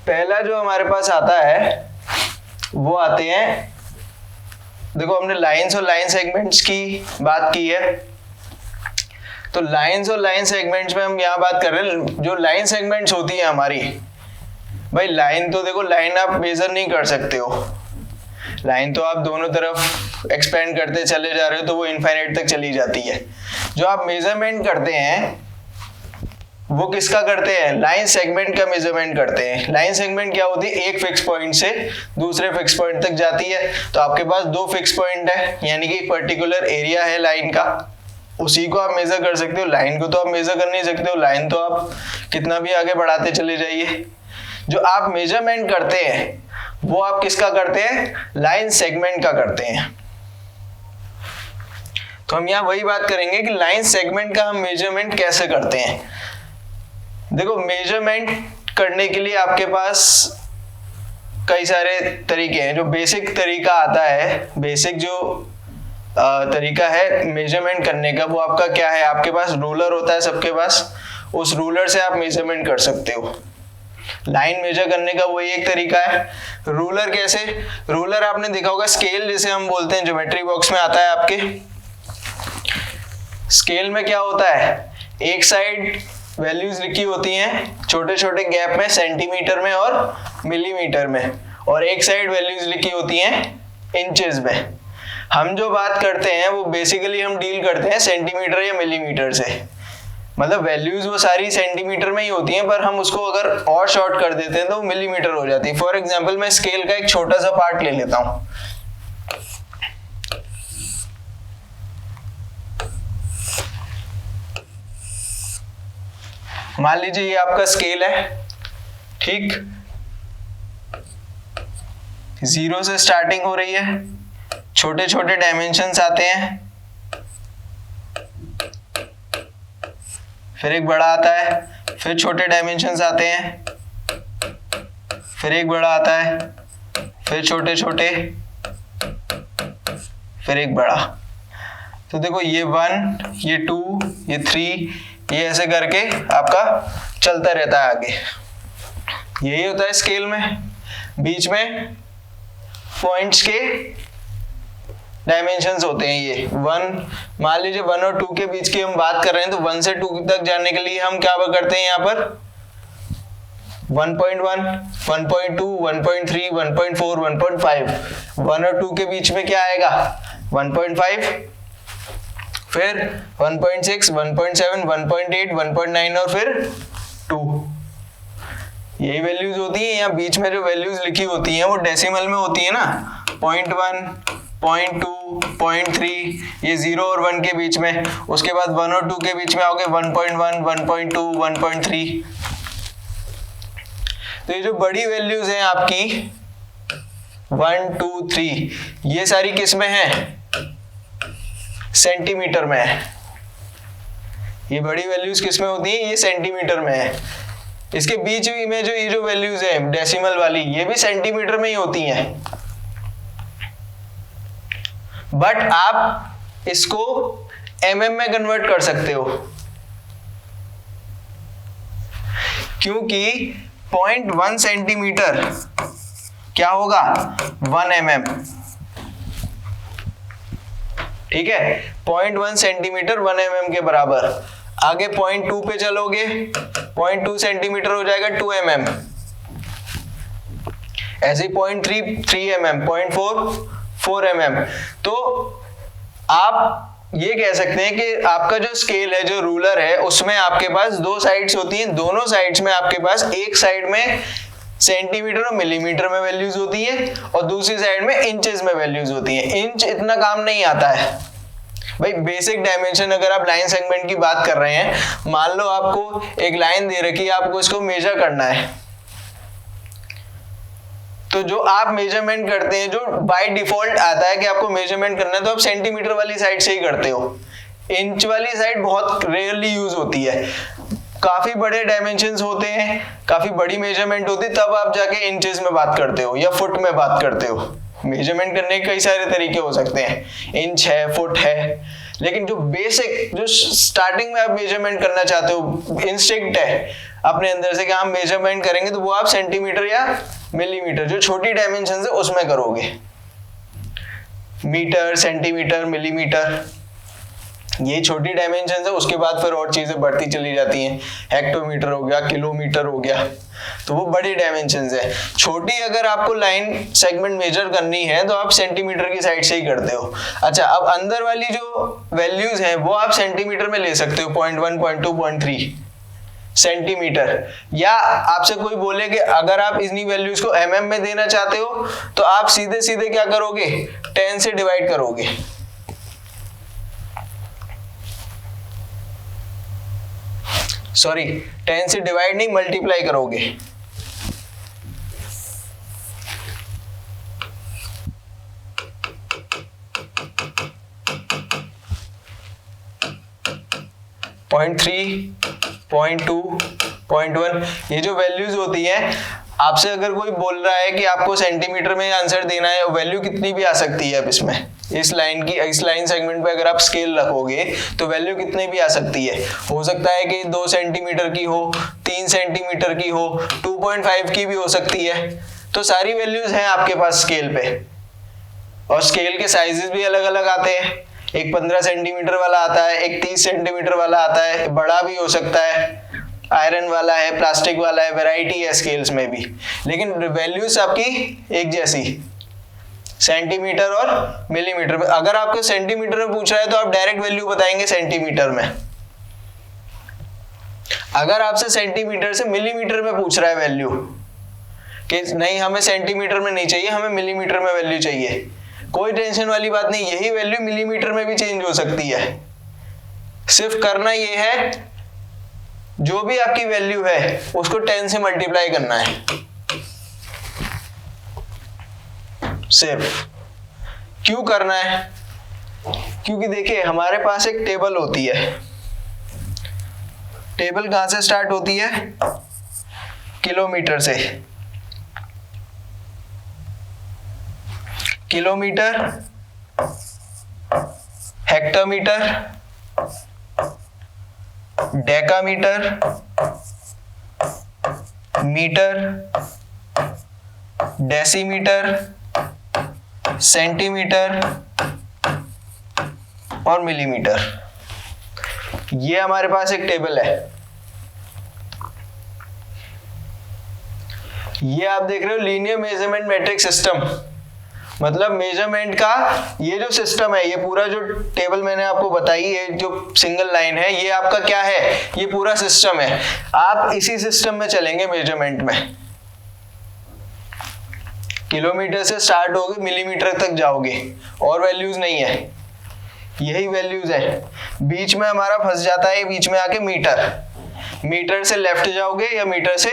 पहला जो हमारे पास आता है वो आते हैं, देखो हमने लाइंस और लाइन सेगमेंट्स की बात की है, तो लाइंस और लाइन सेगमेंट्स में हम यहाँ बात कर रहे हैं। जो लाइन सेगमेंट्स होती है हमारी, भाई लाइन तो देखो, लाइन आप मेजर नहीं कर सकते हो, लाइन तो आप दोनों तरफ एक्सपेंड करते चले जा रहे हो तो वो इनफाइनाइट तक चली जाती है। जो आप मेजरमेंट करते हैं वो किसका करते हैं? लाइन सेगमेंट का मेजरमेंट करते हैं। लाइन सेगमेंट क्या होती है? एक फिक्स पॉइंट से दूसरे फिक्स पॉइंट तक जाती है। तो आपके पास दो फिक्स पॉइंट है, यानी कि पर्टिकुलर एरिया है लाइन का, उसी को आप मेजर कर सकते हो। लाइन को तो आप मेजर कर नहीं सकते हो, लाइन तो आप कितना भी आगे बढ़ाते चले जाइए। जो आप मेजरमेंट करते हैं वो आप किसका करते हैं? लाइन सेगमेंट का करते हैं। तो हम यहाँ वही बात करेंगे कि लाइन सेगमेंट का हम मेजरमेंट कैसे करते हैं। देखो, मेजरमेंट करने के लिए आपके पास कई सारे तरीके हैं। जो बेसिक तरीका आता है, बेसिक जो तरीका है मेजरमेंट करने का, वो आपका क्या है? आपके पास रूलर होता है सबके पास, उस रूलर से आप मेजरमेंट कर सकते हो। लाइन मेजर करने का वही एक तरीका है। रूलर कैसे? रूलर आपने देखा होगा, स्केल जिसे हम बोलते हैं, ज्योमेट्री बॉक्स में आता है आपके। स्केल में क्या होता है? एक साइड वैल्यूज लिखी होती हैं छोटे छोटे गैप में, सेंटीमीटर में और मिलीमीटर में, और एक साइड वैल्यूज लिखी होती हैं इंचेस में। हम जो बात करते हैं वो बेसिकली हम डील करते हैं सेंटीमीटर या मिलीमीटर से, मतलब वैल्यूज वो सारी सेंटीमीटर में ही होती हैं, पर हम उसको अगर और शॉर्ट कर देते हैं तो वो मिलीमीटर हो जाती है। फॉर एग्जाम्पल, मैं स्केल का एक छोटा सा पार्ट ले लेता हूं। मान लीजिए ये आपका स्केल है, ठीक, 0 से स्टार्टिंग हो रही है, छोटे छोटे डायमेंशंस आते हैं, फिर एक बड़ा आता है, फिर छोटे डायमेंशंस आते हैं, फिर एक बड़ा आता है, फिर छोटे छोटे, फिर एक बड़ा। तो देखो, ये 1, ये 2, ये 3, ये ऐसे करके आपका चलता रहता है आगे। यही होता है स्केल में। बीच में पॉइंट्स के डायमेंशंस होते हैं। ये 1, मान लीजिए 1 और 2 के बीच की हम बात कर रहे हैं, तो 1 से 2 तक जाने के लिए हम क्या करते हैं? यहाँ पर 1.1, 1.2, 1.3, 1.4, 1.5। 1 और 2 के बीच में क्या आएगा? 1.5, फिर 1.6, 1.7, 1.8, 1.9 और फिर 2। यही वैल्यूज होती है। यहाँ बीच में जो वैल्यूज लिखी होती हैं वो डेसिमल में होती है ना, 0.1, 0.2, 0.3, ये 0 और 1 के बीच में। उसके बाद 1 और 2 के बीच में आओगे 1.1, 1.2, 1.3। तो ये जो बड़ी वैल्यूज हैं आपकी 1, 2, 3, ये सारी किस में है? सेंटीमीटर में है। ये बड़ी वैल्यूज किस में होती हैं? ये सेंटीमीटर में है। इसके बीच में जो ये जो वैल्यूज है डेसिमल वाली, ये भी सेंटीमीटर में ही होती हैं। बट आप इसको mm में कन्वर्ट कर सकते हो, क्योंकि 0.1 सेंटीमीटर क्या होगा? 1 mm। ठीक है, 0.1 सेंटीमीटर 1 mm के बराबर। आगे 0.2 पे चलोगे, 0.2 सेंटीमीटर हो जाएगा 2 mm। ऐसे 0.3 3 mm, 0.4 4 mm। तो आप ये कह सकते हैं कि आपका जो स्केल है, जो रूलर है, उसमें आपके पास दो साइड्स होती हैं। दोनों साइड्स में आपके पास एक साइड में सेंटीमीटर और मिलीमीटर में वैल्यूज होती है और दूसरी साइड में इंचेस में वैल्यूज होती हैं। इंच इतना काम नहीं आता है भाई। बेसिक डायमेंशन अगर आप लाइन सेगमेंट की बात कर रहे हैं, मान लो आपको एक लाइन दे रखी है, आपको इसको मेजर करना है, तो जो आप मेजरमेंट करते हैं, जो बाय डिफॉल्ट आता है कि आपको मेजरमेंट करना है, तो आप सेंटीमीटर वाली साइड से ही करते हो। इंच वाली साइड बहुत रेयरली यूज होती है। काफी बड़े डायमेंशंस होते हैं, काफी बड़ी मेजरमेंट होती है, तब आप जाके इंचेस में बात करते हो या फुट में बात करते हो। मेजरमेंट करने के कई सारे तरीके हो सकते हैं, इंच है, फुट है, लेकिन जो बेसिक, जो स्टार्टिंग में आप मेजरमेंट करना चाहते हो, इंस्टिंक्ट है अपने अंदर से कि हम मेजरमेंट करेंगे, तो वो आप सेंटीमीटर या मिलीमीटर, जो छोटी डायमेंशन है उसमें करोगे। मीटर, सेंटीमीटर, मिलीमीटर, ये छोटी डायमेंशन है। उसके बाद फिर और चीजें बढ़ती चली जाती हैं, हेक्टोमीटर हो गया, किलोमीटर हो गया, तो वो बड़ी डायमेंशन है। छोटी अगर आपको लाइन सेगमेंट मेजर करनी है तो आप सेंटीमीटर की साइड से ही करते हो। अच्छा, अब अंदर वाली जो वैल्यूज हैं वो आप सेंटीमीटर में ले सकते हो, 0.1, 0.2, 0.3 सेंटीमीटर। या आपसे कोई बोले कि अगर आप इतनी वैल्यूज को mm में देना चाहते हो तो आप सीधे सीधे क्या करोगे, 10 से डिवाइड करोगे। सॉरी, 10 से डिवाइड नहीं, मल्टीप्लाई करोगे। पॉइंट 3, 0.2, 0.1, ये जो वैल्यूज होती हैं, आपसे अगर कोई बोल रहा है कि आपको सेंटीमीटर में आंसर देना है, वैल्यू कितनी भी आ सकती है। अब इसमें इस लाइन सेगमेंट पे अगर आप स्केल रखोगे तो वैल्यू कितनी भी आ सकती है। हो सकता है कि 2 सेंटीमीटर की हो, 3 सेंटीमीटर की हो, 2.5 की भी हो सकती है। तो सारी वैल्यूज हैं आपके पास स्केल पे, और स्केल के साइजेस भी अलग अलग आते हैं। एक 15 सेंटीमीटर वाला आता है, एक 30 सेंटीमीटर वाला आता है, बड़ा भी हो सकता है, आयरन वाला है, प्लास्टिक वाला है, वैरायटी है स्केल्स में भी, लेकिन वैल्यूज आपकी एक जैसी, सेंटीमीटर और मिलीमीटर में। अगर आपको सेंटीमीटर में पूछ रहा है तो आप डायरेक्ट वैल्यू बताएंगे सेंटीमीटर में। अगर आपसे सेंटीमीटर से मिलीमीटर में पूछ रहा है वैल्यू, कि नहीं हमें सेंटीमीटर में नहीं चाहिए, हमें मिलीमीटर में वैल्यू चाहिए, कोई टेंशन वाली बात नहीं, यही वैल्यू मिलीमीटर में भी चेंज हो सकती है। सिर्फ करना ये है, जो भी आपकी वैल्यू है उसको 10 से मल्टीप्लाई करना है सिर्फ। क्यों करना है? क्योंकि देखिए हमारे पास एक टेबल होती है। टेबल कहां से स्टार्ट होती है? किलोमीटर से। Kilometre, hectometre, decametre, metre, decimetre, centimetre और मिलीमीटर। ये हमारे पास एक टेबल है। ये आप देख रहे हो लीनियर मेजरमेंट मैट्रिक सिस्टम, मतलब मेजरमेंट का ये जो सिस्टम है, ये पूरा जो टेबल मैंने आपको बताई है, जो सिंगल लाइन है, ये आपका क्या है? ये पूरा सिस्टम है। आप इसी सिस्टम में चलेंगे मेजरमेंट में। किलोमीटर से स्टार्ट होगे, मिलीमीटर तक जाओगे, और वैल्यूज नहीं है, यही वैल्यूज है। बीच में हमारा फंस जाता है, बीच में आके मीटर। मीटर से लेफ्ट जाओगे या मीटर से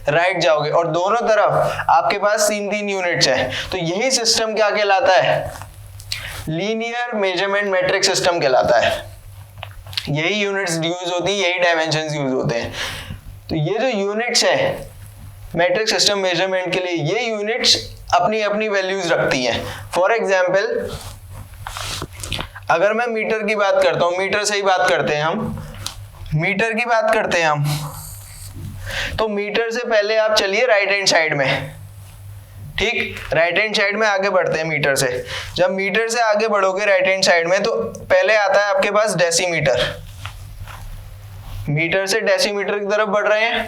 राइट जाओगे, और दोनों तरफ आपके पास 3-3 यूनिट्स हैं। तो यही सिस्टम क्या कहलाता है? लीनियर मेजरमेंट मैट्रिक सिस्टम कहलाता है। यही यूनिट्स यूज होती है, यही डायमेंशंस यूज होते हैं। तो ये जो यूनिट्स हैं मैट्रिक सिस्टम मेजरमेंट के लिए, ये यूनिट्स अपनी अपनी वैल्यूज रखती हैं। फॉर एग्जाम्पल, अगर मैं मीटर की बात करता हूं, मीटर से ही बात करते हैं हम, मीटर की बात करते हैं हम, तो मीटर से पहले आप चलिए राइट हैंड साइड में, ठीक, राइट हैंड साइड में आगे बढ़ते हैं मीटर से। जब मीटर से आगे बढ़ोगे राइट हैंड साइड में, तो पहले आता है आपके पास डेसीमीटर। मीटर से डेसीमीटर की तरफ बढ़ रहे हैं,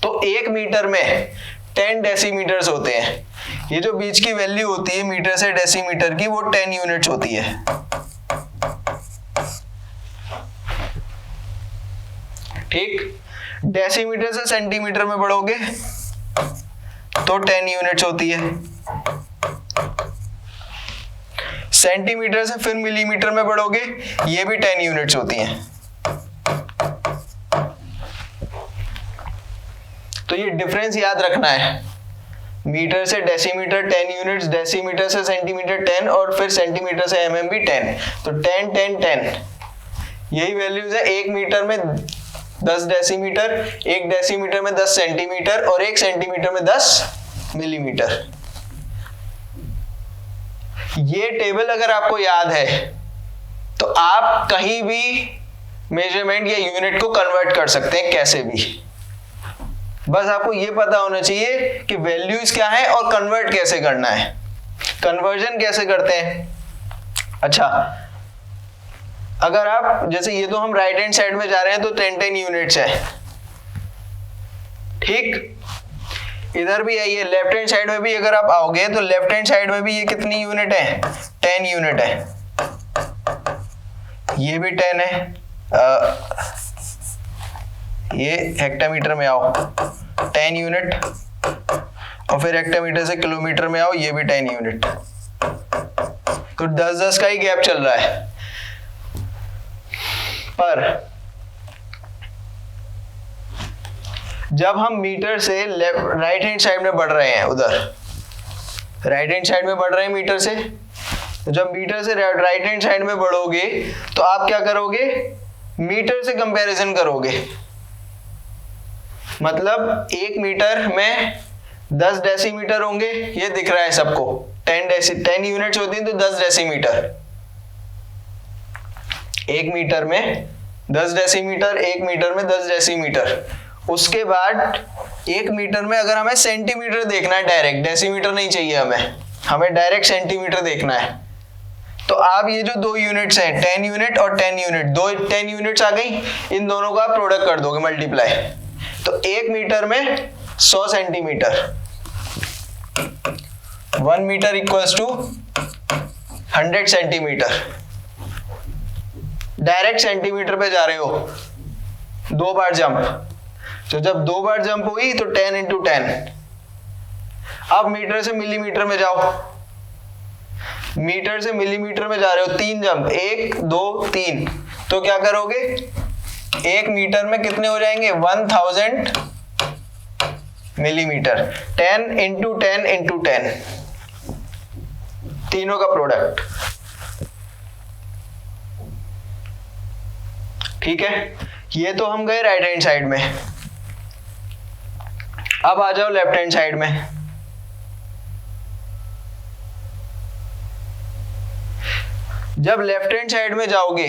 तो 1 मीटर में 10 डेसीमीटर्स होते हैं। ये जो बीच की वैल्यू होती है मीटर से डेसीमीटर की, वो 10 यूनिट्स होती है। ठीक, डेसीमीटर से सेंटीमीटर में बढ़ोगे तो 10 यूनिट्स होती है। सेंटीमीटर से फिर मिलीमीटर में बढ़ोगे, ये भी 10 यूनिट्स होती हैं। तो ये डिफरेंस याद रखना है। मीटर से डेसीमीटर 10 यूनिट्स, डेसीमीटर से सेंटीमीटर 10, और फिर सेंटीमीटर से mm भी 10। तो 10, 10, 10 यही वैल्यूज है। 1 मीटर में 10 डेसीमीटर, 1 डेसीमीटर में 10 सेंटीमीटर, और 1 सेंटीमीटर में 10 मिलीमीटर। ये टेबल अगर आपको याद है तो आप कहीं भी मेजरमेंट या यूनिट को कन्वर्ट कर सकते हैं कैसे भी, बस आपको ये पता होना चाहिए कि वैल्यूज क्या है और कन्वर्ट कैसे करना है, कन्वर्जन कैसे करते हैं। अच्छा, अगर आप जैसे ये तो हम राइट हैंड साइड में जा रहे हैं तो 10 यूनिट्स है, ठीक। इधर भी आइए लेफ्ट हैंड साइड में भी अगर आप आओगे तो लेफ्ट हैंड साइड में भी ये कितनी यूनिट है, 10 यूनिट है, ये भी 10 है। ये हेक्टामीटर में आओ 10 यूनिट, और फिर हेक्टामीटर से किलोमीटर में आओ, ये भी 10 यूनिट। तो 10-10 का ही गैप चल रहा है। पर जब हम मीटर से राइट हैंड साइड में बढ़ रहे हैं, उधर राइट हैंड साइड में बढ़ रहे हैं मीटर से, तो जब मीटर से राइट हैंड साइड में बढ़ोगे तो आप क्या करोगे, मीटर से कंपैरिजन करोगे। मतलब 1 मीटर में 10 डेसीमीटर होंगे, ये दिख रहा है सबको, 10 यूनिट्स होती हैं तो 10 डेसीमीटर। 1 मीटर में 10 डेसीमीटर, 1 मीटर में 10 डेसीमीटर। उसके बाद 1 मीटर में अगर हमें सेंटीमीटर देखना है डायरेक्ट, डेसीमीटर नहीं चाहिए हमें डायरेक्ट सेंटीमीटर देखना है, तो आप ये जो 2 यूनिट्स हैं 10 यूनिट और 10 यूनिट, 10 यूनिट्स आ गई, इन दोनों का आप प्रोडक्ट कर दोगे मल्टीप्लाई, तो 1 मीटर में 100 centimetre, 1 metre equals to 100 centimetre. Direct centimetre पे जा रहे हो, 2 बार जंप, तो जब 2 बार जंप हुई तो 10 इंटू 10। अब मीटर से मिलीमीटर में जाओ, मीटर से मिलीमीटर में जा रहे हो, 3 जंप, 1 2 3, तो क्या करोगे, 1 मीटर में कितने हो जाएंगे, 1000 मिलीमीटर। 10 इंटू 10 इंटू 10, तीनों का प्रोडक्ट, ठीक है। ये तो हम गए राइट हैंड साइड में। अब आ जाओ लेफ्ट हैंड साइड में। जब लेफ्ट हैंड साइड में जाओगे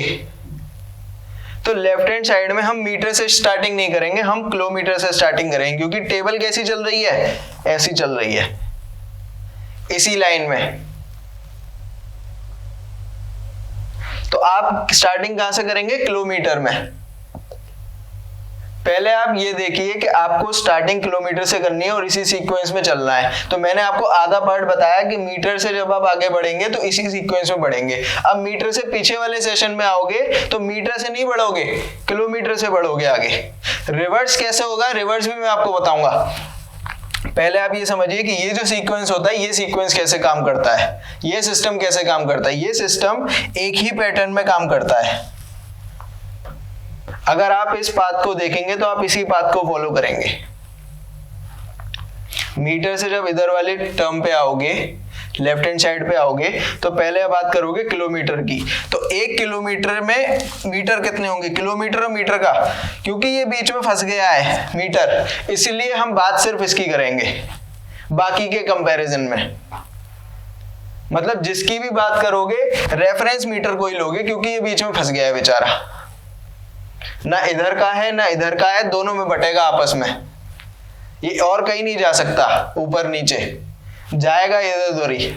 तो लेफ्ट हैंड साइड में हम मीटर से स्टार्टिंग नहीं करेंगे, हम किलोमीटर से स्टार्टिंग करेंगे, क्योंकि टेबल कैसी चल रही है, ऐसी चल रही है, इसी लाइन में। तो आप स्टार्टिंग कहां से करेंगे, किलोमीटर में। पहले आप ये देखिए कि आपको स्टार्टिंग किलोमीटर से करनी है और इसी सीक्वेंस में चलना है। तो मैंने आपको आधा पार्ट बताया कि मीटर से जब आप आगे बढ़ेंगे तो इसी सीक्वेंस में बढ़ेंगे। अब मीटर से पीछे वाले सेशन में आओगे तो मीटर से नहीं बढ़ोगे, किलोमीटर से बढ़ोगे आगे। रिवर्स कैसे होगा, रिवर्स भी मैं आपको बताऊंगा। पहले आप ये समझिए कि ये जो सीक्वेंस होता है, ये सीक्वेंस कैसे काम करता है, ये सिस्टम कैसे काम करता है। ये सिस्टम एक ही पैटर्न में काम करता है। अगर आप इस पाथ को देखेंगे तो आप इसी पाथ को फॉलो करेंगे। मीटर से जब इधर वाले टर्म पे आओगे, लेफ्ट हैंड साइड पे आओगे, तो पहले आप बात करोगे किलोमीटर की। तो 1 किलोमीटर में मीटर कितने होंगे, किलोमीटर और मीटर का, क्योंकि ये बीच में फंस गया है मीटर, इसीलिए हम बात सिर्फ इसकी करेंगे, बाकी के कंपैरिजन में। मतलब जिसकी भी बात करोगे रेफरेंस मीटर को ही लोगे, क्योंकि ये बीच में फंस गया है बेचारा, ना इधर का है ना इधर का है, दोनों में बटेगा आपस में। ये और कहीं नहीं जा सकता, ऊपर नीचे जाएगा इधर उधर ही।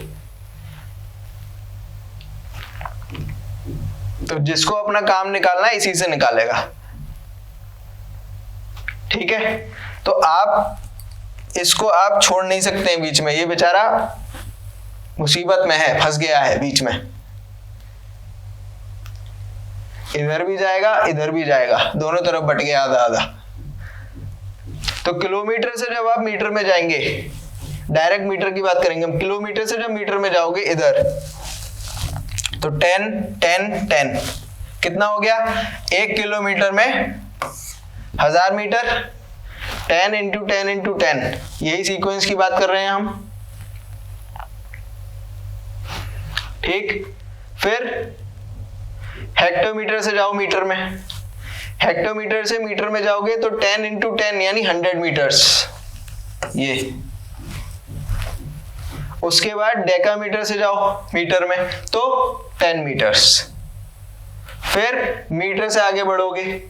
तो जिसको अपना काम निकालना है इसी से निकालेगा, ठीक है। तो आप इसको आप छोड़ नहीं सकते हैं बीच में, ये बेचारा मुसीबत में है, फंस गया है बीच में। इधर भी जाएगा इधर भी जाएगा, दोनों तरफ बट गया आधा आधा। तो किलोमीटर से जब आप मीटर में जाएंगे, डायरेक्ट मीटर की बात करेंगे हम, किलोमीटर से जब मीटर में जाओगे इधर, तो 10 10 10 कितना हो गया, 1 किलोमीटर में 1000 मीटर, 10 इंटू 10 इंटू 10, यही सीक्वेंस की बात कर रहे हैं हम, ठीक। फिर हेक्टोमीटर से जाओ मीटर में, हेक्टोमीटर से मीटर में जाओगे तो 10 इंटू 10 यानी 100 मीटर्स ये। उसके बाद डेकामीटर से जाओ मीटर में तो 10 मीटर्स। फिर मीटर से आगे बढ़ोगे,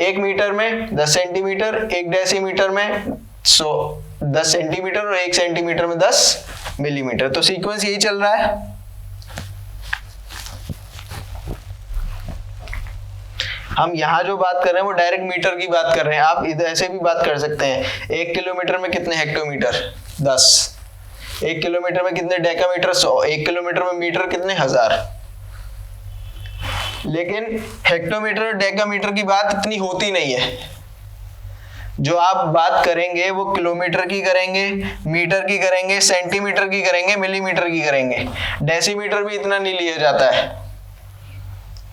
1 मीटर में 10 सेंटीमीटर, 1 डेसीमीटर में 10 सेंटीमीटर और 1 सेंटीमीटर में 10 मिलीमीटर। तो सीक्वेंस यही चल रहा है। हम यहां जो बात कर रहे हैं वो डायरेक्ट मीटर की बात कर रहे हैं, आप इधर ऐसे भी बात कर सकते हैं। 1 किलोमीटर में कितने हेक्टोमीटर? 10। 1 किलोमीटर में कितने डेकामीटर? 100। 1 किलोमीटर में मीटर कितने? 1000। लेकिन हेक्टोमीटर और डेकामीटर की बात इतनी होती नहीं है। जो आप बात करेंगे वो किलोमीटर की करेंगे, मीटर की करेंगे, सेंटीमीटर की करेंगे, मिलीमीटर की करेंगे। डेसीमीटर भी इतना नहीं लिया जाता है।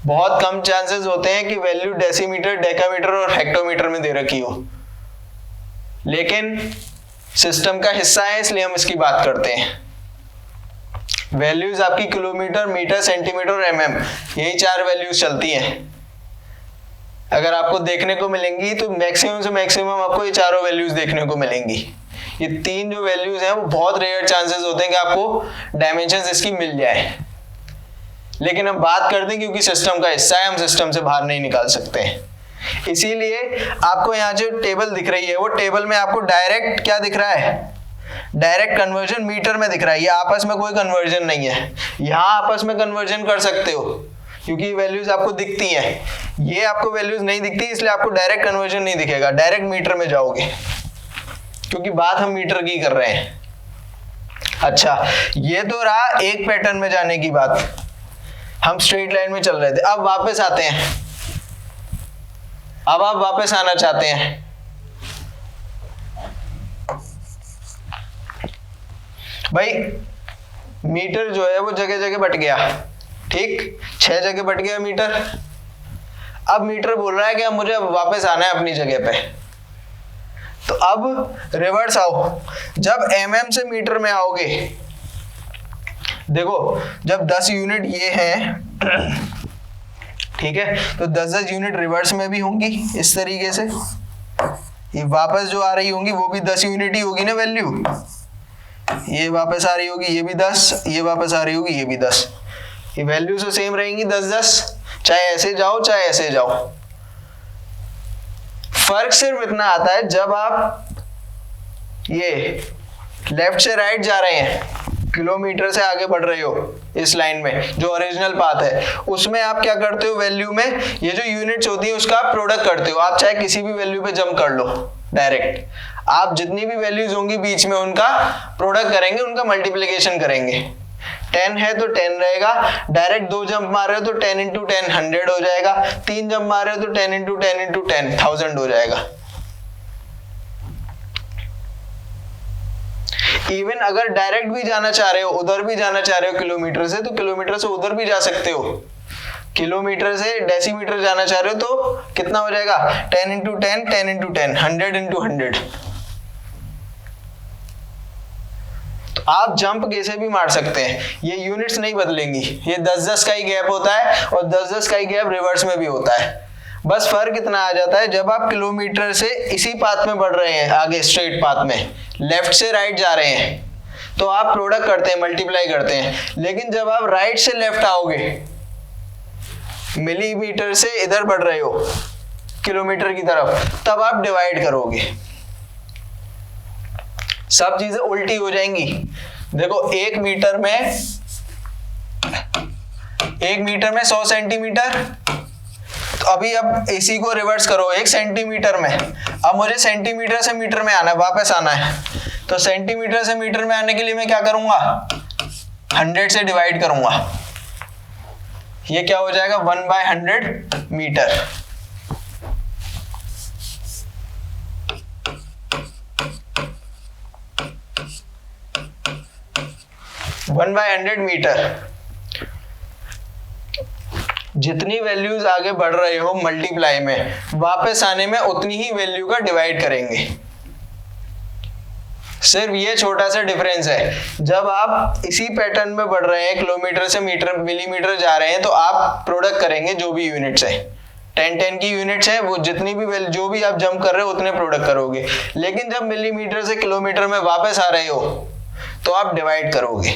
बहुत कम चांसेस होते हैं कि वैल्यू डेसीमीटर, डेकामीटर और हेक्टोमीटर में दे रखी हो, लेकिन सिस्टम का हिस्सा है इसलिए हम इसकी बात करते हैं। वैल्यूज आपकी किलोमीटर, मीटर, सेंटीमीटर और एमएम, यही 4 वैल्यूज चलती हैं। अगर आपको देखने को मिलेंगी तो मैक्सिमम से मैक्सिमम आपको ये चारों वैल्यूज देखने को मिलेंगी। ये 3 जो वैल्यूज हैं वो बहुत रेयर चांसेस होते हैं कि आपको डायमेंशंस इसकी मिल जाए, लेकिन हम बात करते हैं क्योंकि सिस्टम का हिस्सा है, हम सिस्टम से बाहर नहीं निकाल सकते हैं। इसीलिए आपको यहाँ जो टेबल दिख रही है वो टेबल में आपको डायरेक्ट क्या दिख रहा है? डायरेक्ट कन्वर्जन मीटर में दिख रहा है। ये आपस में कोई कन्वर्जन नहीं है। यहाँ आपस में कन्वर्जन कर सकते हो क्योंकि वैल्यूज आपको दिखती हैं। ये आपको वैल्यूज नहीं दिखती इसलिए आपको डायरेक्ट कन्वर्जन नहीं दिखेगा, डायरेक्ट मीटर में जाओगे क्योंकि बात हम मीटर की कर रहे हैं। अच्छा, ये तो रहा एक पैटर्न में जाने की बात, हम स्ट्रेट लाइन में चल रहे थे। अब वापस आते हैं, अब आप वापस आना चाहते हैं। भाई मीटर जो है वो जगह जगह बट गया, ठीक, 6 जगह बट गया मीटर। अब मीटर बोल रहा है कि अब मुझे वापस आना है अपनी जगह पे। तो अब रिवर्स आओ, जब एमएम से मीटर में आओगे, देखो जब 10 यूनिट ये हैं, ठीक है, तो 10-10 यूनिट रिवर्स में भी होंगी इस तरीके से। ये वापस जो आ रही होंगी वो भी 10 यूनिट ही होगी ना वैल्यू। ये वापस आ रही होगी, ये भी 10, ये वापस आ रही होगी, ये भी 10। ये वैल्यूज तो सेम रहेंगी 10-10, चाहे ऐसे जाओ चाहे ऐसे जाओ। फर्क सिर्फ इतना आता है जब आप ये लेफ्ट से राइट जा रहे हैं, किलोमीटर से आगे बढ़ रहे हो इस लाइन में, जो ओरिजिनल पाथ है उसमें आप क्या करते हो? वैल्यू में ये जो यूनिट्स होती है उसका आप प्रोडक्ट करते हो। आप चाहे किसी भी वैल्यू पे जंप कर लो डायरेक्ट, आप जितनी भी वैल्यूज होंगी बीच में उनका प्रोडक्ट करेंगे, उनका मल्टीप्लिकेशन करेंगे। 10 है तो 10 रहेगा, डायरेक्ट 2 जंप मार रहे हो तो 10 × 10 100 हो जाएगा, 3 जंप मार रहे हो तो 10 × 10 × 10 1000 हो जाएगा। इवन अगर डायरेक्ट भी जाना चाह रहे हो, उधर भी जाना चाह रहे हो किलोमीटर से, तो किलोमीटर से उधर भी जा सकते हो। किलोमीटर से डेसीमीटर जाना चाह रहे हो तो कितना हो जाएगा? 10 × 10 10 × 10 100 × 100। तो आप जंप कैसे भी मार सकते हैं, ये यूनिट्स नहीं बदलेंगी। ये 10-10 का ही गैप होता है और 10-10 का ही गैप रिवर्स में भी होता है। बस फर्क इतना आ जाता है जब आप किलोमीटर से इसी पाथ में बढ़ रहे हैं, आगे स्ट्रेट पाथ में लेफ्ट से राइट जा रहे हैं तो आप प्रोडक्ट करते हैं, मल्टीप्लाई करते हैं। लेकिन जब आप राइट से लेफ्ट आओगे, मिलीमीटर से इधर बढ़ रहे हो किलोमीटर की तरफ, तब आप डिवाइड करोगे। सब चीजें उल्टी हो जाएंगी। देखो 1 मीटर में 100 सेंटीमीटर, तो अभी अब इसी को रिवर्स करो 1 सेंटीमीटर में। अब मुझे सेंटीमीटर से मीटर में आना है, वापस आना है, तो सेंटीमीटर से मीटर में आने के लिए मैं क्या करूंगा? 100 से डिवाइड करूंगा। ये क्या हो जाएगा? 1/100 मीटर। One by 100 metre. जितनी वैल्यूज आगे बढ़ रहे हो मल्टीप्लाई में, वापस आने में उतनी ही वैल्यू का डिवाइड करेंगे। सिर्फ ये छोटा सा डिफरेंस है। जब आप इसी पैटर्न में बढ़ रहे हैं, किलोमीटर से मीटर मिलीमीटर जा रहे हैं, तो आप प्रोडक्ट करेंगे जो भी यूनिट्स है, 10 की यूनिट्स है, वो जितनी भी जो भी आप जंप कर रहे हो उतने प्रोडक्ट करोगे। लेकिन जब मिलीमीटर से किलोमीटर में वापस आ रहे हो तो आप डिवाइड करोगे।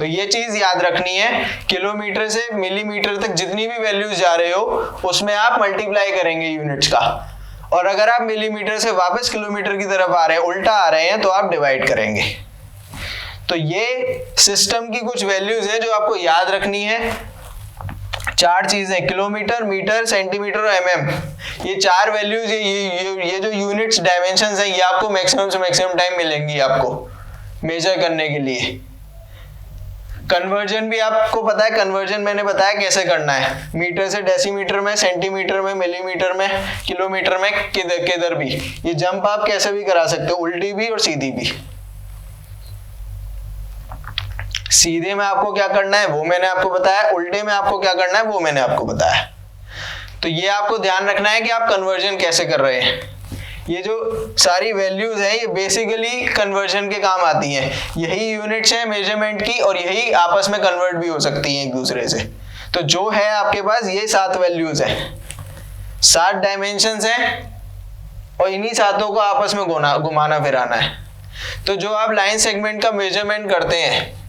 तो ये चीज याद रखनी है, किलोमीटर से मिलीमीटर तक जितनी भी वैल्यूज जा रहे हो उसमें आप मल्टीप्लाई करेंगे यूनिट्स का, और अगर आप मिलीमीटर से वापस किलोमीटर की तरफ आ रहे हैं, उल्टा आ रहे हैं, तो आप डिवाइड करेंगे। तो ये सिस्टम की कुछ वैल्यूज है जो आपको याद रखनी है। 4 चीजें, किलोमीटर, मीटर, सेंटीमीटर और एमएम, ये 4 वैल्यूज, ये जो यूनिट्स डायमेंशंस हैं, ये आपको मैक्सिमम से मैक्सिमम टाइम मिलेंगी आपको मेजर करने के लिए। कन्वर्जन भी आपको पता है, कन्वर्जन मैंने बताया कैसे करना है, मीटर से डेसीमीटर में, सेंटीमीटर में, मिलीमीटर में, किलोमीटर में, किधर भी। ये जंप आप कैसे भी करा सकते हो, उल्टी भी और सीधी भी। सीधे में आपको क्या करना है वो मैंने आपको बताया, उल्टे में आपको क्या करना है वो मैंने आपको बताया। तो ये आपको ध्यान रखना है कि आप कन्वर्जन कैसे कर रहे हैं। ये जो सारी वैल्यूज हैं ये बेसिकली कन्वर्जन के काम आती हैं। यही यूनिट्स हैं मेजरमेंट की, और यही आपस में कन्वर्ट भी हो सकती हैं एक दूसरे से। तो जो है आपके पास ये 7 वैल्यूज हैं, 7 डायमेंशंस हैं, और इन्हीं 7 को आपस में घुमाना फिराना है। तो जो आप लाइन सेगमेंट का मेजरमेंट करते हैं,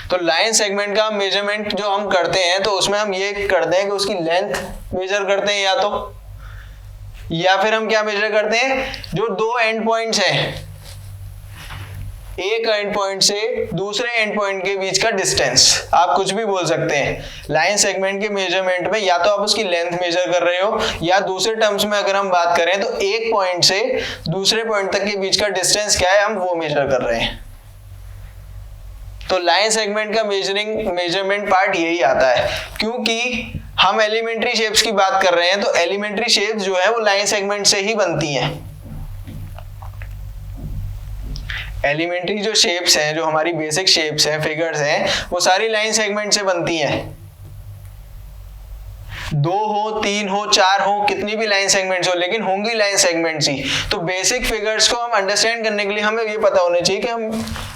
तो लाइन सेगमेंट का मेजरमेंट जो हम करते हैं तो उसमें हम ये करते हैं कि उसकी लेंथ मेजर करते हैं, या फिर हम क्या मेजर करते हैं, जो 2 एंड पॉइंट्स हैं, एक एंड पॉइंट से दूसरे एंड पॉइंट के बीच का डिस्टेंस, आप कुछ भी बोल सकते हैं। लाइन सेगमेंट के मेजरमेंट में या तो आप उसकी लेंथ मेजर कर रहे हो, या दूसरे टर्म्स में अगर हम बात करें तो एक पॉइंट से दूसरे पॉइंट तक के बीच का डिस्टेंस क्या है, हम वो मेजर कर रहे हैं। तो लाइन सेगमेंट का मेजरमेंट पार्ट यही आता है। क्योंकि हम एलिमेंट्री शेप्स की बात कर रहे हैं, तो एलिमेंट्री शेप्स जो है वो लाइन सेगमेंट से ही बनती हैं। एलिमेंट्री जो शेप्स हैं, जो हमारी बेसिक शेप्स हैं, फिगर्स हैं, वो सारी लाइन सेगमेंट से बनती हैं। 2 हो, 3 हो, 4 हो, कितनी भी लाइन सेगमेंट्स हो, लेकिन होंगी लाइन सेगमेंट्स ही। तो बेसिक फिगर्स को हम अंडरस्टैंड करने के लिए हमें ये पता होना चाहिए कि हम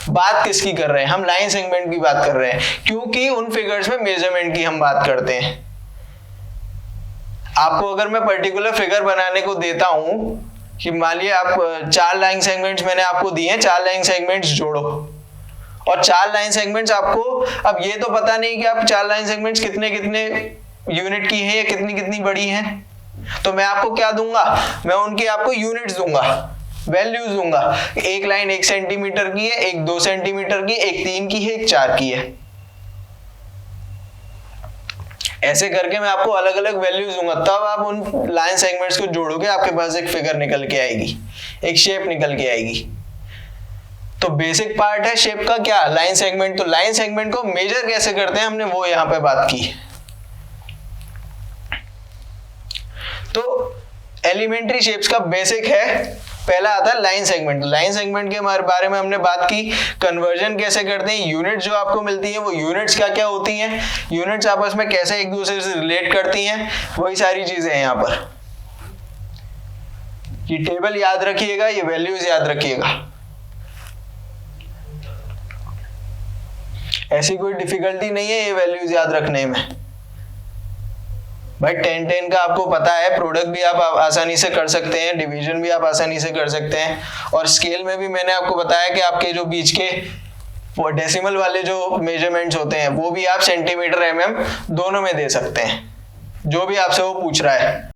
बात किसकी कर रहे हैं। हम लाइन सेगमेंट की बात कर रहे हैं, क्योंकि उन फिगर्स में मेजरमेंट की हम बात करते हैं। आपको अगर मैं पर्टिकुलर फिगर बनाने को देता हूं कि मान लिया आप 4 लाइन सेगमेंट्स मैंने आपको दिए हैं, 4 लाइन सेगमेंट्स जोड़ो, और 4 लाइन सेगमेंट्स आपको, अब ये तो पता नहीं कि आप 4 लाइन सेगमेंट्स कितने कितने यूनिट की हैं या कितनी कितनी बड़ी हैं, तो मैं आपको क्या दूंगा, मैं उनकी आपको यूनिट्स दूंगा, वैल्यूज दूंगा। एक लाइन 1 सेंटीमीटर की है, एक 2 सेंटीमीटर की, एक 3 की है, एक 4 की है। ऐसे करके मैं आपको अलग अलग वैल्यूज दूंगा, तब आप उन लाइन सेगमेंट्स को जोड़ोगे, आपके पास एक फिगर निकल के आएगी, एक शेप निकल के आएगी। तो बेसिक पार्ट है शेप का क्या, लाइन सेगमेंट। तो लाइन सेगमेंट को मेजर कैसे करते हैं हमने वो यहां पे बात की। तो एलिमेंट्री शेप्स का बेसिक है, पहला आता है लाइन सेगमेंट। लाइन सेगमेंट के बारे में हमने बात की, कन्वर्जन कैसे करते हैं, यूनिट्स जो आपको मिलती है वो यूनिट्स क्या क्या होती हैं, यूनिट्स आपस में कैसे एक दूसरे से रिलेट करती हैं, वही सारी चीजें हैं यहाँ पर। ये टेबल याद रखिएगा, ये वैल्यूज याद रखिएगा, ऐसी कोई डिफिकल्टी नहीं है ये वैल्यूज याद रखने में। भाई 10-10 का आपको पता है, प्रोडक्ट भी आप आसानी से कर सकते हैं, डिवीजन भी आप आसानी से कर सकते हैं, और स्केल में भी मैंने आपको बताया कि आपके जो बीच के वो डेसिमल वाले जो मेजरमेंट्स होते हैं वो भी आप सेंटीमीटर, एमएम दोनों में दे सकते हैं, जो भी आपसे वो पूछ रहा है।